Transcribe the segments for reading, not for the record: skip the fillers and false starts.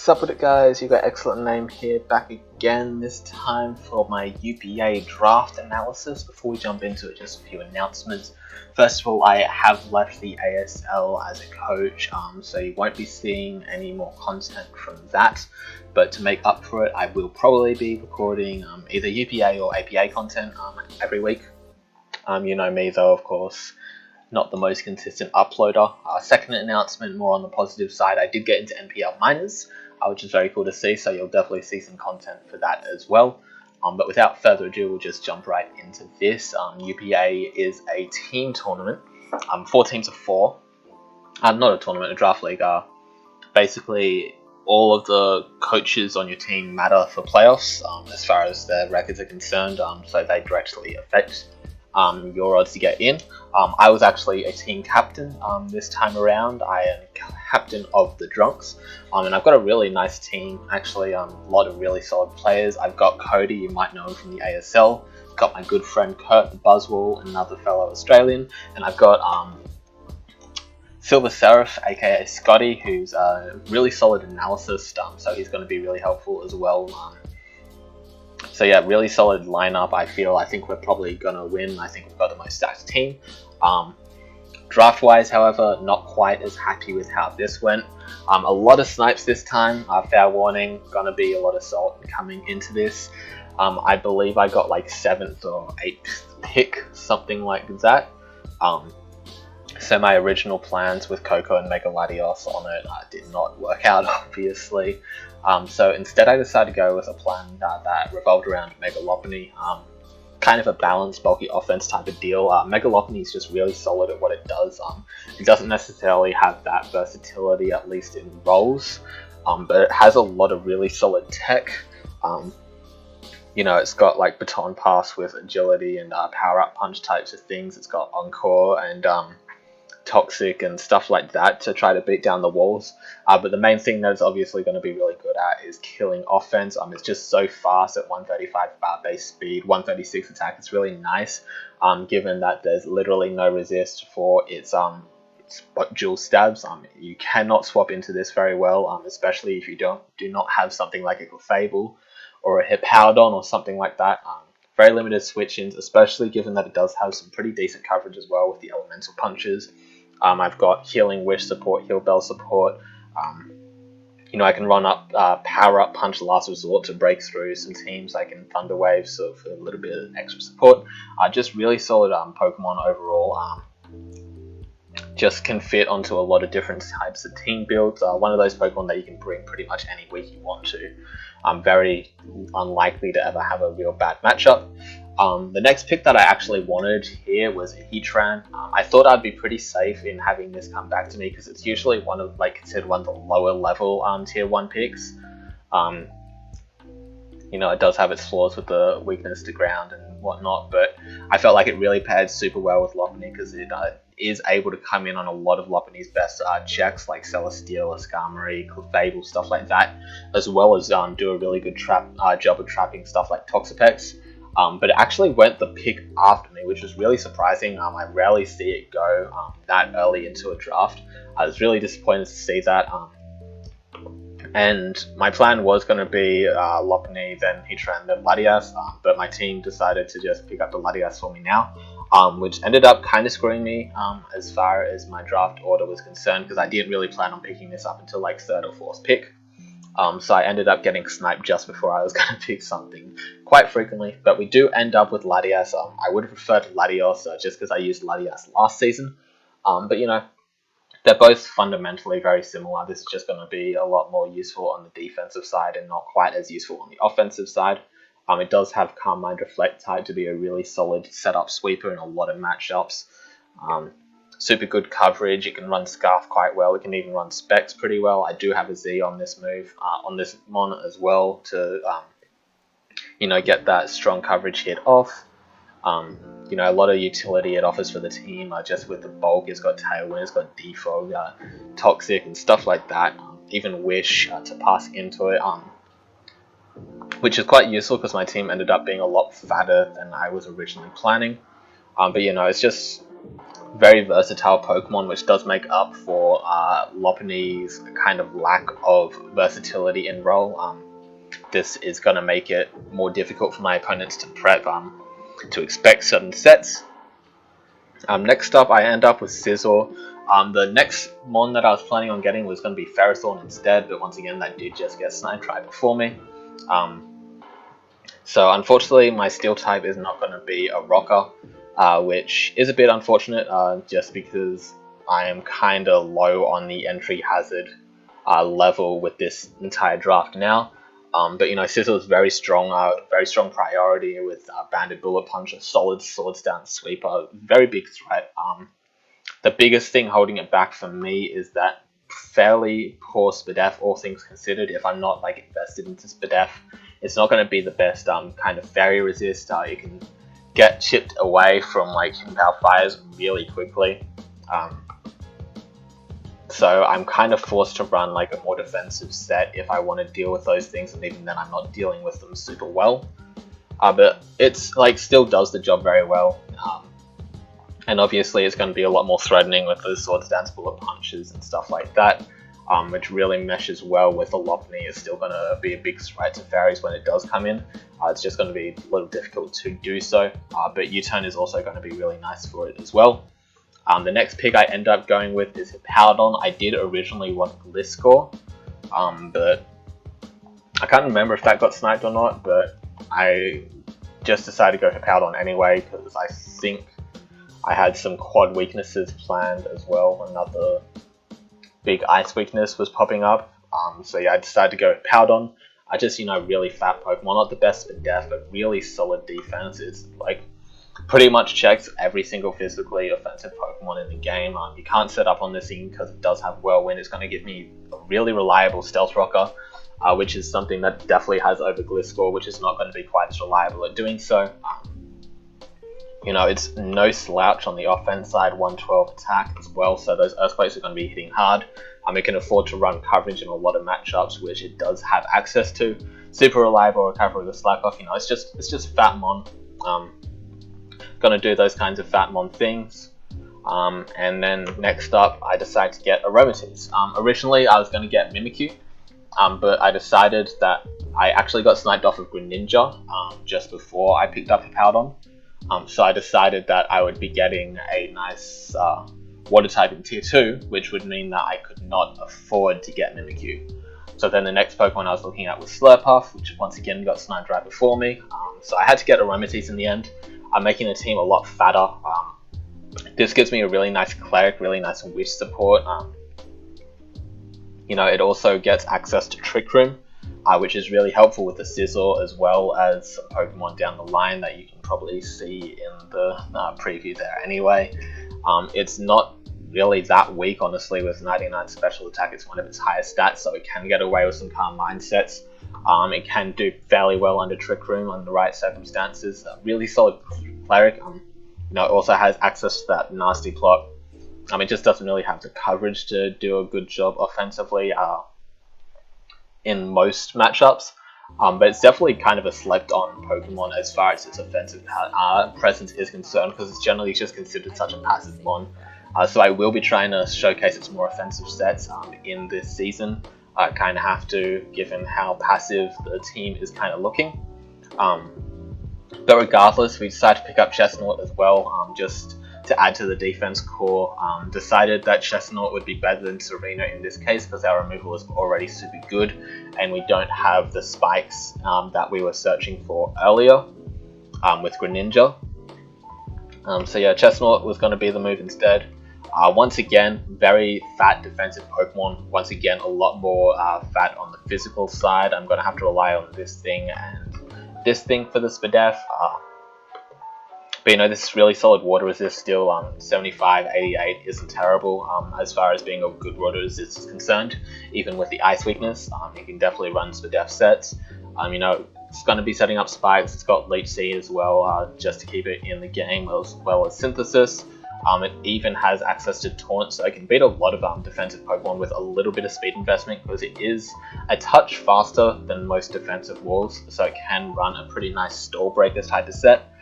Sup with it, guys? You got Excellent Name here, back again, this time for my UPA draft analysis. Before we jump into it, just a few announcements. First of all, I have left the ASL as a coach, so you won't be seeing any more content from that. But to make up for it, I will probably be recording either UPA or APA content every week. You know me though, of course. Not the most consistent uploader. Second announcement, more on the positive side, I did get into NPL Minors, which is very cool to see, so you'll definitely see some content for that as well. But without further ado, we'll just jump right into this. UPA is a team tournament, 4 teams of 4. Not a tournament, a draft league. Basically, all of the coaches on your team matter for playoffs as far as their records are concerned, so they directly affect your odds to get in. I was actually a team captain this time around. I am captain of the Drunks, and I've got a really nice team, actually, a lot of really solid players. I've got Cody, you might know him from the ASL, got my good friend Kurt the Buzzwall, another fellow Australian, and I've got Silver Seraph, aka Scotty, who's a really solid analysis, so he's going to be really helpful as well. So yeah, really solid lineup. I think we're probably going to win. I think we've got the most stacked team. Draft-wise, however, not quite as happy with how this went. A lot of snipes this time. Fair warning, going to be a lot of salt coming into this. I believe I got like 7th or 8th pick, something like that. So my original plans with Coco and Megaladios on it did not work out, obviously. So instead I decided to go with a plan that revolved around Megalopony. Kind of a balanced, bulky offense type of deal. Megalopony is just really solid at what it does. It doesn't necessarily have that versatility, at least in roles, but it has a lot of really solid tech. You know, it's got like baton pass with agility and power up punch types of things. It's got encore and toxic and stuff like that to try to beat down the walls, but the main thing that it's obviously going to be really good at is killing offense. It's just so fast at 135 base speed, 136 attack. It's really nice, given that there's literally no resist for its dual stabs. You cannot swap into this very well, especially if you do not have something like a Clefable or a Hippowdon or something like that. Very limited switch-ins, especially given that it does have some pretty decent coverage as well with the elemental punches. I've got Healing Wish support, Heal Bell support. You know, I can run up Power Up Punch Last Resort to break through some teams. I can Thunder Wave, so for a little bit of extra support. Just really solid Pokemon overall. Just can fit onto a lot of different types of team builds. One of those Pokemon that you can bring pretty much any week you want to. Very unlikely to ever have a real bad matchup. The next pick that I actually wanted here was a Heatran. I thought I'd be pretty safe in having this come back to me because it's usually considered one of the lower level tier 1 picks. You know, it does have its flaws with the weakness to ground and whatnot, but I felt like it really paired super well with Lopunny because it is able to come in on a lot of Lopunny's best checks, like Celesteela, Skarmory, Clefable, stuff like that, as well as do a really good job of trapping stuff like Toxapex. But it actually went the pick after me, which was really surprising. I rarely see it go that early into a draft. I was really disappointed to see that. And my plan was going to be Lopunny, then Heatran, then Latias, but my team decided to just pick up the Latias for me now, which ended up kind of screwing me as far as my draft order was concerned, because I didn't really plan on picking this up until like 3rd or 4th pick. So I ended up getting sniped just before I was going to pick something quite frequently, but we do end up with Latias. I would have preferred Latios just because I used Latias last season, but you know, they're both fundamentally very similar. This is just going to be a lot more useful on the defensive side and not quite as useful on the offensive side. It does have Calm Mind Reflect type to be a really solid setup sweeper in a lot of matchups. Super good coverage. It can run Scarf quite well. It can even run Specs pretty well. I do have a Z on this move, on this mon as well to, you know, get that strong coverage hit off. You know, a lot of utility it offers for the team. Just with the bulk, it's got Tailwind, it's got Defog, Toxic, and stuff like that. Even Wish to pass into it, which is quite useful because my team ended up being a lot fatter than I was originally planning. But you know, it's just very versatile Pokemon, which does make up for Lopunny's kind of lack of versatility in role. This is going to make it more difficult for my opponents to prep to expect certain sets. Next up, I end up with Scizor. The next Mon that I was planning on getting was going to be Ferrothorn instead, but once again, that did just get Snipe right before me. So unfortunately, my Steel type is not going to be a Rocker, which is a bit unfortunate, just because I am kind of low on the entry hazard level with this entire draft now. But you know, Scizor is very strong priority with Banded Bullet Punch, a solid Swords Dance Sweeper, very big threat. The biggest thing holding it back for me is that fairly poor Spadef, all things considered. If I'm not like invested into Spadef, it's not going to be the best kind of fairy resist. You can get chipped away from like Impale Fires really quickly. So I'm kind of forced to run like a more defensive set if I want to deal with those things, and even then I'm not dealing with them super well. But it's like still does the job very well. And obviously it's going to be a lot more threatening with the Swords Dance Bullet Punches and stuff like that, which really meshes well with the Lopunny. Is still going to be a big threat to fairies when it does come in. It's just going to be a little difficult to do so, but U-Turn is also going to be really nice for it as well. The next pick I end up going with is Hippowdon. I did originally want Gliscor, but I can't remember if that got sniped or not, but I just decided to go Hippowdon anyway because I think I had some quad weaknesses planned as well. Another big ice weakness was popping up. So yeah, I decided to go Hippowdon. I just, you know, really fat Pokemon, not the best for death, but really solid defense. It's like pretty much checks every single physically offensive Pokemon in the game. You can't set up on this thing because it does have Whirlwind. It's going to give me a really reliable Stealth Rocker, which is something that definitely has over Gliscor, which is not going to be quite as reliable at doing so. You know, it's no slouch on the offense side, 112 attack as well, so those Earthquakes are going to be hitting hard. It can afford to run coverage in a lot of matchups, which it does have access to. Super reliable recovery with Slack Off, you know, it's just Fat Mon. Gonna do those kinds of Fat Mon things. And then next up, I decided to get Aromatisse. Originally, I was going to get Mimikyu, but I decided that I actually got sniped off of Greninja just before I picked up Hippowdon. So I decided that I would be getting a nice Water type in Tier 2, which would mean that I could not afford to get Mimikyu. So then the next Pokemon I was looking at was Slurpuff, which once again got sniped right before me. So I had to get Aromatisse in the end. I'm making the team a lot fatter. This gives me a really nice Cleric, really nice Wish support. You know, it also gets access to Trick Room, which is really helpful with the Scizor, as well as some Pokemon down the line that you can probably see in the preview there anyway. It's not really that weak, honestly, with 99 special attack. It's one of its highest stats, so it can get away with some Calm Mindsets. It can do fairly well under Trick Room under the right circumstances. Really solid Cleric. You know, it also has access to that Nasty Plot. It just doesn't really have the coverage to do a good job offensively in most matchups. But it's definitely kind of a slept-on Pokemon as far as its offensive presence is concerned, because it's generally just considered such a passive one. So I will be trying to showcase its more offensive sets in this season. I kind of have to, given how passive the team is kind of looking. But regardless, we decided to pick up Chestnut as well, just to add to the defense core. Decided that Chestnut would be better than Serena in this case because our removal is already super good and we don't have the spikes that we were searching for earlier with Greninja. So yeah, Chestnut was going to be the move instead. Once again, very fat defensive Pokemon. Once again, a lot more fat on the physical side. I'm going to have to rely on this thing and this thing for the Spadef. But you know, this really solid water resist still. 75, 88 isn't terrible as far as being a good water resist is concerned. Even with the ice weakness, you can definitely run Spadef sets. You know, it's going to be setting up spikes. It's got Leech Seed as well, just to keep it in the game, as well as Synthesis. It even has access to Taunt, so it can beat a lot of defensive Pokemon with a little bit of speed investment, because it is a touch faster than most defensive walls, so it can run a pretty nice Stall Breaker type of set.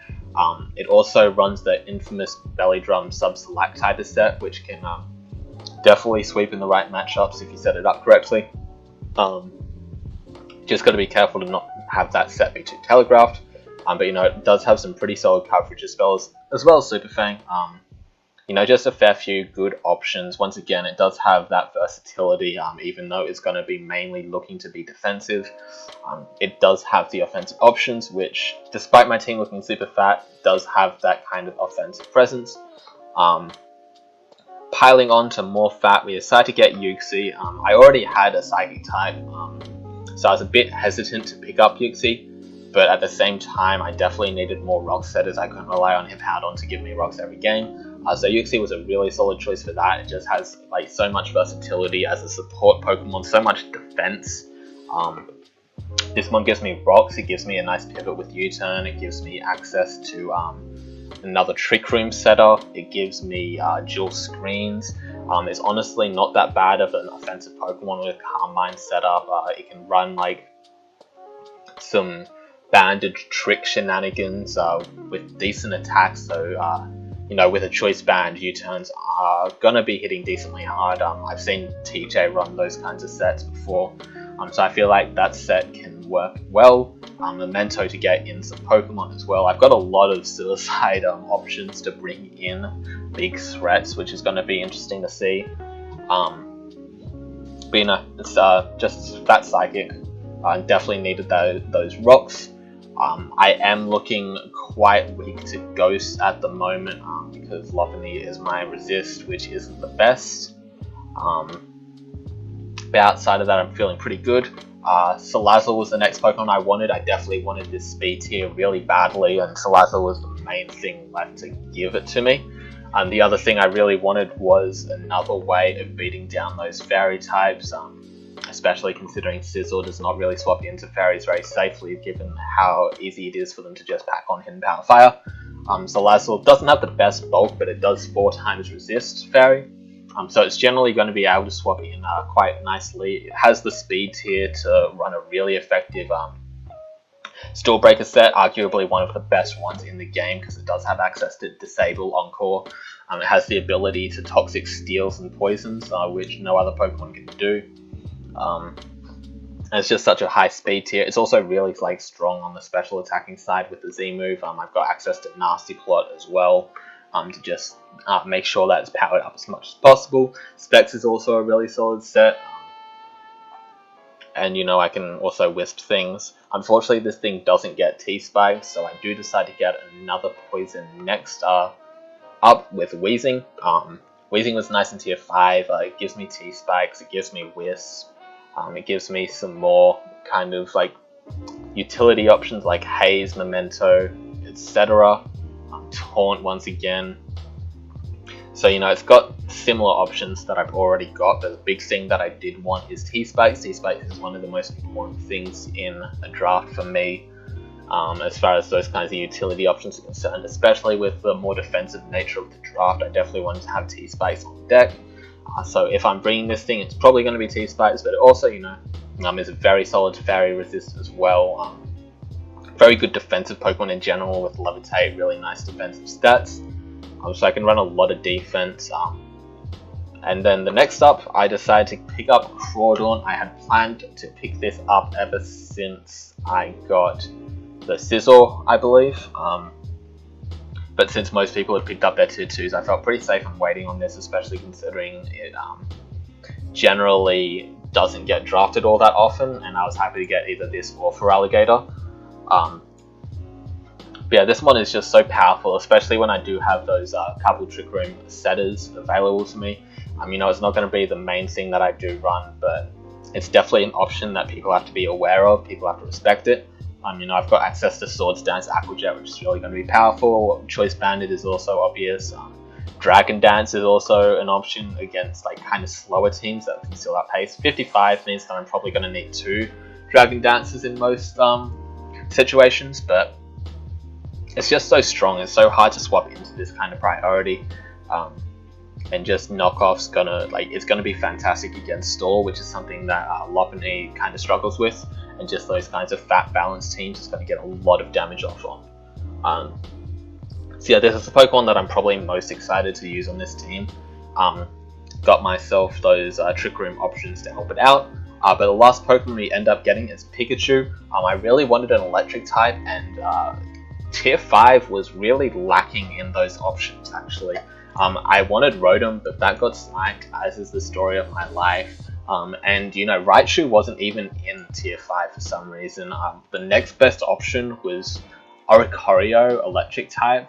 It also runs the infamous Belly Drum Sub-Stalactitis set, which can definitely sweep in the right matchups if you set it up correctly. Just got to be careful to not have that set be too telegraphed. But you know, it does have some pretty solid coverage as well as Super Fang. You know, just a fair few good options. Once again, it does have that versatility, even though it's going to be mainly looking to be defensive. It does have the offensive options, which, despite my team looking super fat, does have that kind of offensive presence. Piling on to more fat, we decided to get Yuxi. I already had a Psychic type, so I was a bit hesitant to pick up Yuxi, but at the same time, I definitely needed more rock setters. I couldn't rely on Hippowdon to give me rocks every game. So Yuxi was a really solid choice for that. It just has like so much versatility as a support Pokemon, so much defense. This one gives me rocks, it gives me a nice pivot with U-turn, it gives me access to another Trick Room setup, it gives me dual screens. It's honestly not that bad of an offensive Pokemon with Carmine setup. It can run like some banded trick shenanigans with decent attacks, so you know, with a choice band, U-turns are gonna be hitting decently hard. I've seen TJ run those kinds of sets before, so I feel like that set can work well. Memento to get in some Pokemon as well. I've got a lot of Suicide options to bring in big threats, which is going to be interesting to see. But you know, it's just that Psychic. I definitely needed those rocks. I am looking quite weak to Ghost at the moment because Lopunny is my resist, which isn't the best. But outside of that, I'm feeling pretty good. Salazzle was the next Pokemon I wanted. I definitely wanted this speed tier really badly, and Salazzle was the main thing left to give it to me. The other thing I really wanted was another way of beating down those fairy types, especially considering Sizzle does not really swap into fairies very safely, given how easy it is for them to just pack on Hidden Power Fire. Salazzle doesn't have the best bulk, but it does 4 times resist fairy. So it's generally going to be able to swap in quite nicely. It has the speed tier to run a really effective Steel Breaker set, arguably one of the best ones in the game because it does have access to Disable Encore. It has the ability to Toxic Steals and Poisons, which no other Pokemon can do. And it's just such a high speed tier. It's also really like strong on the special attacking side with the Z move. I've got access to Nasty Plot as well. To just make sure that it's powered up as much as possible. Specs is also a really solid set. And you know, I can also wisp things. Unfortunately, this thing doesn't get T-Spike, so I do decide to get another poison next up with Weezing. Weezing was nice in tier 5. It gives me T-Spikes, it gives me Wisp, it gives me some more kind of like utility options like Haze, Memento, etc. Taunt once again. So you know, it's got similar options that I've already got, but the big thing that I did want is T-Spikes. T-Spikes is one of the most important things in a draft for me, as far as those kinds of utility options are concerned, especially with the more defensive nature of the draft. I definitely wanted to have T-Spikes on deck. So if I'm bringing this thing, it's probably going to be T-Spikes, but it also, you know, is a very solid fairy resist as well. Very good defensive Pokemon in general with Levitate, really nice defensive stats. So I can run a lot of defense. And then the next up, I decided to pick up Crawdaunt. I had planned to pick this up ever since I got the Sizzle, I believe. But since most people had picked up their tier 2s, I felt pretty safe in waiting on this, especially considering it generally doesn't get drafted all that often, and I was happy to get either this or Feraligatr. But yeah, this one is just so powerful, especially when I do have those couple Trick Room setters available to me. You know, it's not going to be the main thing that I do run, but it's definitely an option that people have to be aware of, people have to respect it. You know, I've got access to Swords Dance Aquajet, which is really going to be powerful. Choice Bandit is also obvious. Dragon Dance is also an option against like kind of slower teams that can still outpace. 55 means that I'm probably going to need 2 Dragon Dances in most situations, but it's just so strong. It's so hard to swap into this kind of priority, and just knockoffs it's gonna be fantastic against Stall, which is something that Lopunny kind of struggles with, and just those kinds of fat balanced teams is going to get a lot of damage off on. So yeah, this is the Pokemon that I'm probably most excited to use on this team. Got myself those Trick Room options to help it out. But the last Pokemon we end up getting is Pikachu. I really wanted an electric type, and Tier 5 was really lacking in those options actually. I wanted Rotom, but that got sniped, as is the story of my life. And you know, Raichu wasn't even in Tier 5 for some reason. The next best option was Oricorio, electric type,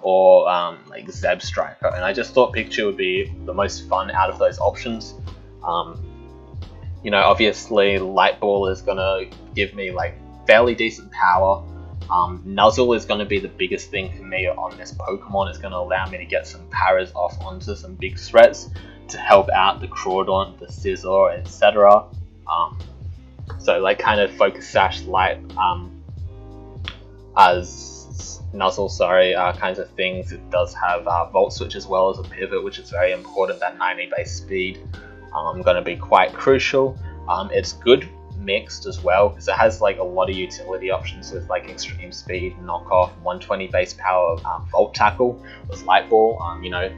or like Zeb Striker, and I just thought Pikachu would be the most fun out of those options. You know, obviously Light Ball is gonna give me like fairly decent power. Nuzzle is going to be the biggest thing for me on this Pokemon. It's going to allow me to get some paras off onto some big threats to help out the Crawdon, the Scizor, etc. So like kind of Focus Sash Light as Nuzzle, sorry, kinds of things. It does have Volt Switch as well as a pivot, which is very important. That 90 base speed going to be quite crucial. It's good mixed as well, because it has like a lot of utility options with like extreme speed, knockoff, 120 base power, Volt Tackle with Light Ball. You know,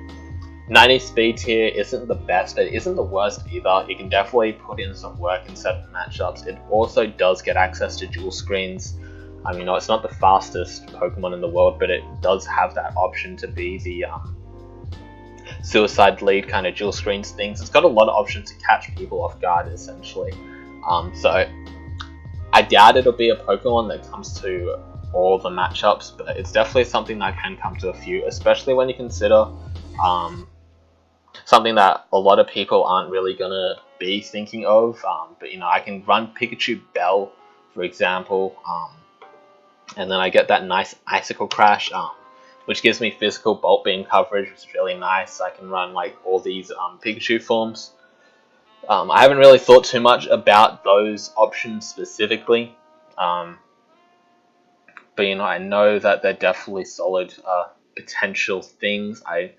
90 speed tier isn't the best, but it isn't the worst either. You can definitely put in some work in certain matchups. It also does get access to dual screens. You know, it's not the fastest Pokemon in the world, but it does have that option to be the suicide lead kind of dual screens things. It's got a lot of options to catch people off guard essentially. So I doubt it'll be a Pokemon that comes to all the matchups, but it's definitely something that can come to a few, especially when you consider something that a lot of people aren't really gonna be thinking of. But you know, I can run Pikachu Bell, for example, and then I get that nice Icicle Crash, which gives me physical Bolt Beam coverage, which is really nice. I can run like all these Pikachu forms. I haven't really thought too much about those options specifically, but you know, I know that they're definitely solid potential things. I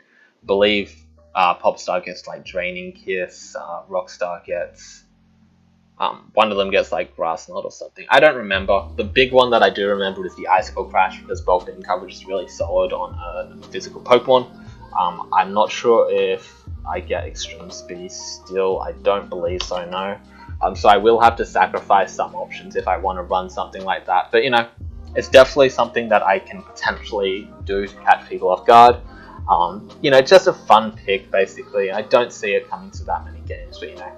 believe Popstar gets like Draining Kiss, Rockstar gets one of them gets like Grass Knot or something. I don't remember. The big one that I do remember is the Icicle Crash, because Bolt Beam coverage is really solid on a physical Pokemon. I'm not sure if I get Extreme Speed still. I don't believe so, no. So I will have to sacrifice some options if I want to run something like that. But you know, it's definitely something that I can potentially do to catch people off guard. You know, just a fun pick basically. I don't see it coming to that many games, but you know,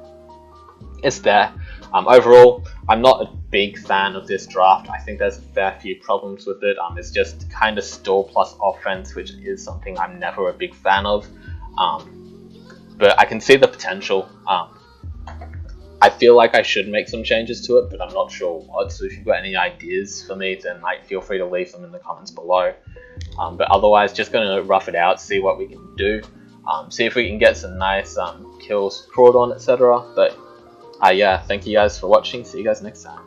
it's there. Overall, I'm not a big fan of this draft. I think there's a fair few problems with it. It's just kind of stall plus offense, which is something I'm never a big fan of. But I can see the potential. I feel like I should make some changes to it, but I'm not sure what. So if you've got any ideas for me, then like feel free to leave them in the comments below. But otherwise, just gonna rough it out, see what we can do, see if we can get some nice kills, Crawdon, etc. But yeah, thank you guys for watching. See you guys next time.